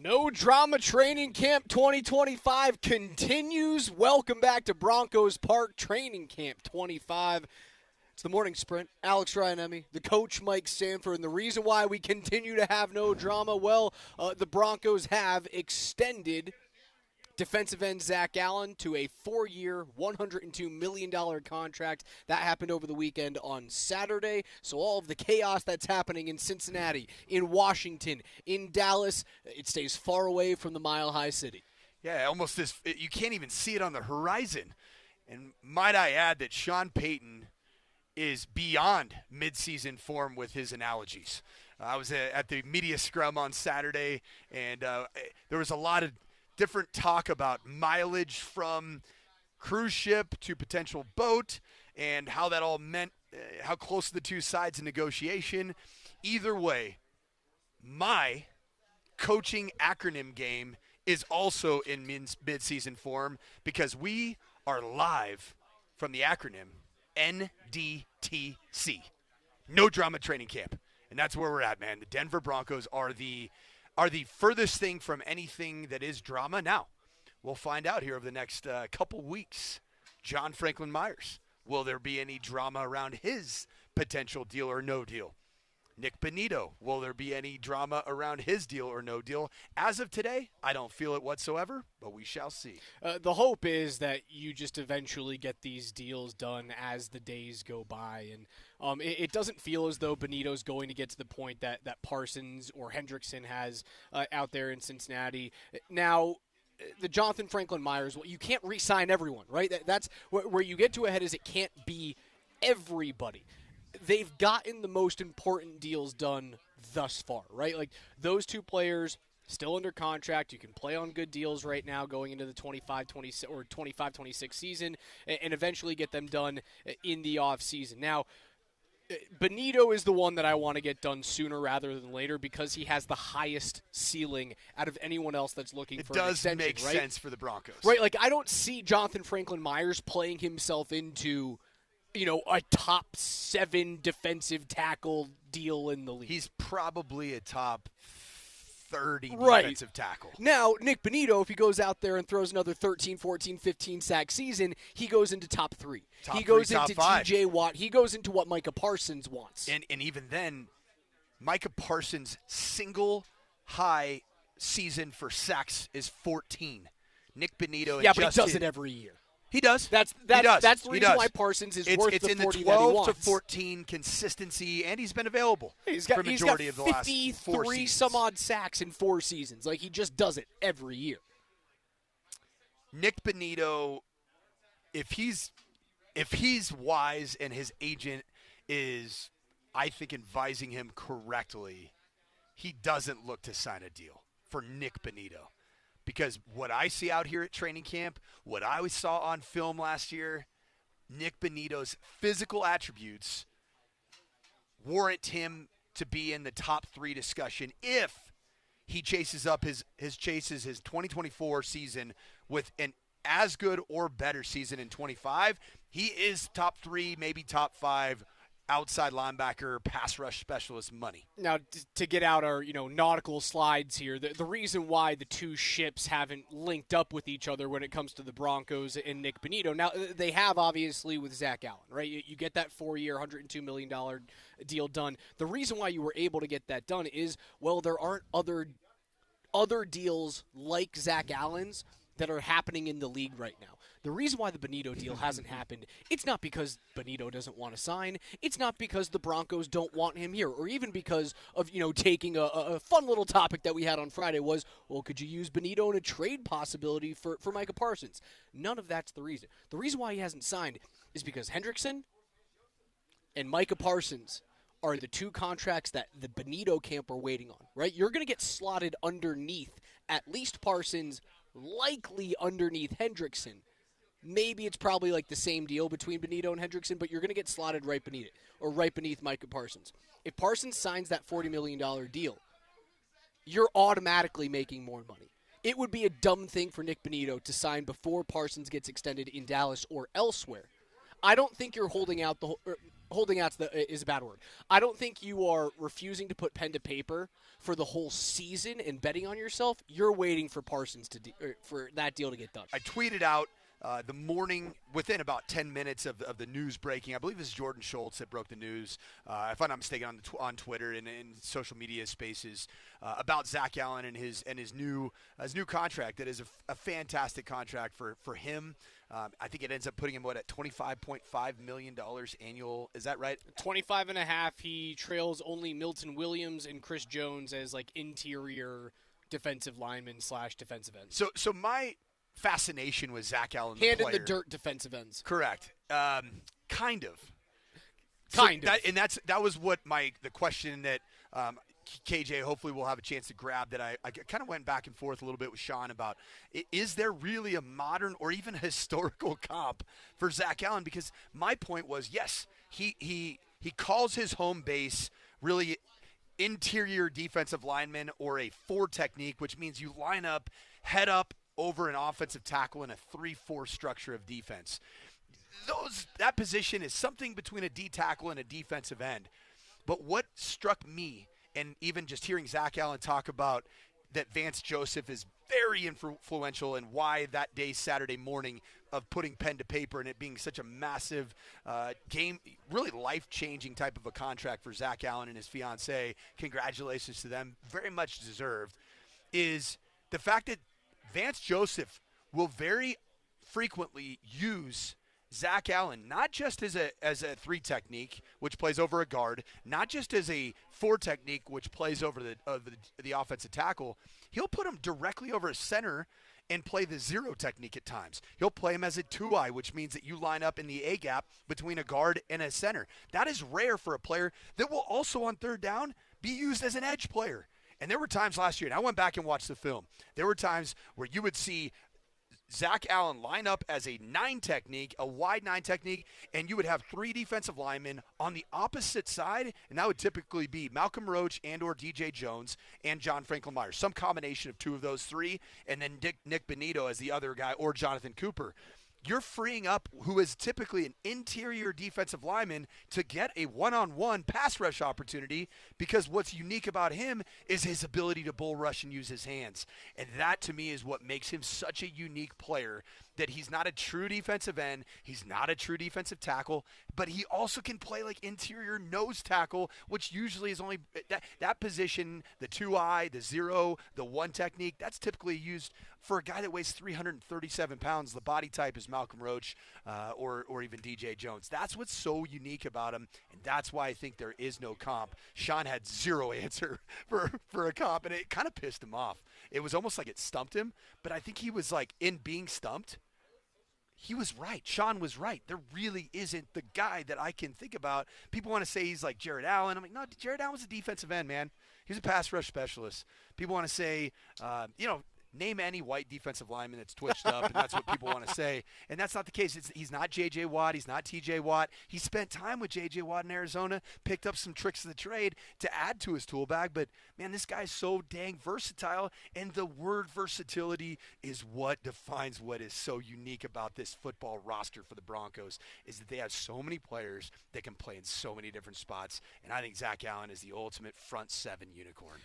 No Drama Training Camp 2025 continues. Welcome back to Broncos Park Training Camp 25. It's the morning sprint. Alex Ryanemi, the coach Mike Sanford, and the reason why we continue to have no drama, well, the Broncos have extended defensive end Zach Allen to a 4-year, $102 million contract. That happened over the weekend on Saturday. So all of the chaos that's happening in Cincinnati, in Washington, in Dallas, it stays far away from the Mile High City. Yeah, almost you can't even see it on the horizon. And might I add that Sean Payton is beyond midseason form with his analogies. I was at the media scrum on Saturday, and there was a lot of different talk about mileage from cruise ship to potential boat and how that all meant, how close the two sides in negotiation. Either way, my coaching acronym game is also in mid-season form because we are live from the acronym NDTC. No Drama Training Camp. And that's where we're at, man. The Denver Broncos are the furthest thing from anything that is drama. Now, we'll find out here over the next couple weeks. John Franklin Myers, will there be any drama around his potential deal or no deal? Nik Bonitto, will there be any drama around his deal or no deal? As of today, I don't feel it whatsoever, but we shall see. The hope is that you just eventually get these deals done as the days go by. And it doesn't feel as though Bonitto's going to get to the point that Parsons or Hendrickson has out there in Cincinnati. Now, the Jonathan Franklin Myers, well, you can't re-sign everyone, right? That's where you get to a head is it can't be everybody. They've gotten the most important deals done thus far, right? Like those two players still under contract. You can play on good deals right now going into the 25-26 season and eventually get them done in the offseason. Now, Bonitto is the one that I want to get done sooner rather than later because he has the highest ceiling out of anyone else that's looking for an extension. It does make sense for the Broncos. Right, like I don't see Jonathan Franklin Myers playing himself into a top 7 defensive tackle deal in the league. He's probably a top 30 right. defensive tackle. Now, Nik Bonitto, if he goes out there and throws another 13, 14, 15 sack season, he goes into top 3. He goes into TJ Watt. He goes into what Micah Parsons wants. And even then, Micah Parsons' single high season for sacks is 14. Nik Bonitto but he does it every year. He does. That's the reason why Parsons is worth the 40 that he wants. It's in the 12 to 14 consistency, and he's been available for the majority of the last 4 seasons. 53 some odd sacks in 4 seasons. Like, he just does it every year. Nik Bonitto, if he's wise and his agent is, I think, advising him correctly, he doesn't look to sign a deal for Nik Bonitto. Because what I see out here at training camp, what I saw on film last year, Nik Bonitto's physical attributes warrant him to be in the top 3 discussion if he chases up his 2024 season with an as good or better season in 25. He is top 3, maybe top 5 outside linebacker, pass rush specialist money. Now, to get out our nautical slides here, the reason why the two ships haven't linked up with each other when it comes to the Broncos and Nik Bonitto, now they have obviously with Zach Allen, right? You get that 4-year, $102 million deal done. The reason why you were able to get that done is, well, there aren't other deals like Zach Allen's that are happening in the league right now. The reason why the Bonitto deal hasn't happened, it's not because Bonitto doesn't want to sign. It's not because the Broncos don't want him here, or even because of, taking a fun little topic that we had on Friday was, well, could you use Bonitto in a trade possibility for Micah Parsons? None of that's the reason. The reason why he hasn't signed is because Hendrickson and Micah Parsons are the 2 contracts that the Bonitto camp are waiting on, right? You're going to get slotted underneath at least Parsons, likely underneath Hendrickson. Maybe it's probably like the same deal between Bonitto and Hendrickson, but you're going to get slotted right beneath it, or right beneath Micah Parsons. If Parsons signs that $40 million deal, you're automatically making more money. It would be a dumb thing for Nik Bonitto to sign before Parsons gets extended in Dallas or elsewhere. I don't think you're holding out holding out is a bad word. I don't think you are refusing to put pen to paper for the whole season and betting on yourself. You're waiting for Parsons for that deal to get done. I tweeted out the morning, within about 10 minutes of the news breaking. I believe it was Jordan Schultz that broke the news, if I'm not mistaken, on Twitter and in social media spaces about Zach Allen and his new contract. That is a fantastic contract for him. I think it ends up putting him at $25.5 million annual. Is that right? 25.5. He trails only Milton Williams and Chris Jones as like interior defensive lineman / defensive ends. So my fascination with Zach Allen, the hand player. in the dirt defensive ends. Correct. Kind of. That was what the question that KJ hopefully will have a chance to grab, that I kind of went back and forth a little bit with Sean about, is there really a modern or even historical comp for Zach Allen? Because my point was, yes, he calls his home base really interior defensive lineman or a 4 technique, which means you line up head up over an offensive tackle in a 3-4 structure of defense. That position is something between a D tackle and a defensive end. But what struck me, and even just hearing Zach Allen talk about that Vance Joseph is very influential, and why that day, Saturday morning, of putting pen to paper and it being such a massive game, really life-changing type of a contract for Zach Allen and his fiancée, congratulations to them, very much deserved, is the fact that Vance Joseph will very frequently use Zach Allen, not just as a 3 technique, which plays over a guard, not just as a 4 technique, which plays over the offensive tackle. He'll put him directly over a center and play the 0 technique at times. He'll play him as a 2-eye, which means that you line up in the A gap between a guard and a center. That is rare for a player that will also, on third down, be used as an edge player. And there were times last year, and I went back and watched the film, there were times where you would see Zach Allen line up as a 9 technique, a wide 9 technique, and you would have 3 defensive linemen on the opposite side, and that would typically be Malcolm Roach and or DJ Jones and John Franklin Myers, some combination of 2 of those 3, and then Nik Bonitto as the other guy, or Jonathan Cooper. You're freeing up who is typically an interior defensive lineman to get a one-on-one pass rush opportunity, because what's unique about him is his ability to bull rush and use his hands. And that, to me, is what makes him such a unique player, that he's not a true defensive end, he's not a true defensive tackle, but he also can play like interior nose tackle, which usually is only that position, the 2-eye, the 0, the 1 technique, that's typically used for a guy that weighs 337 pounds. The body type is Malcolm Roach or even DJ Jones. That's what's so unique about him, and that's why I think there is no comp. Sean had 0 answer for a comp, and it kind of pissed him off. It was almost like it stumped him, but I think he was like, in being stumped, he was right. Sean was right. There really isn't the guy that I can think about. People want to say he's like Jared Allen. I'm like, no, Jared Allen was a defensive end, man. He was a pass rush specialist. People want to say, name any white defensive lineman that's twitched up, and that's what people want to say. And that's not the case. He's not J.J. Watt. He's not T.J. Watt. He spent time with J.J. Watt in Arizona, picked up some tricks of the trade to add to his tool bag. But, man, this guy's so dang versatile, and the word versatility is what defines what is so unique about this football roster for the Broncos, is that they have so many players that can play in so many different spots. And I think Zach Allen is the ultimate front 7 unicorn.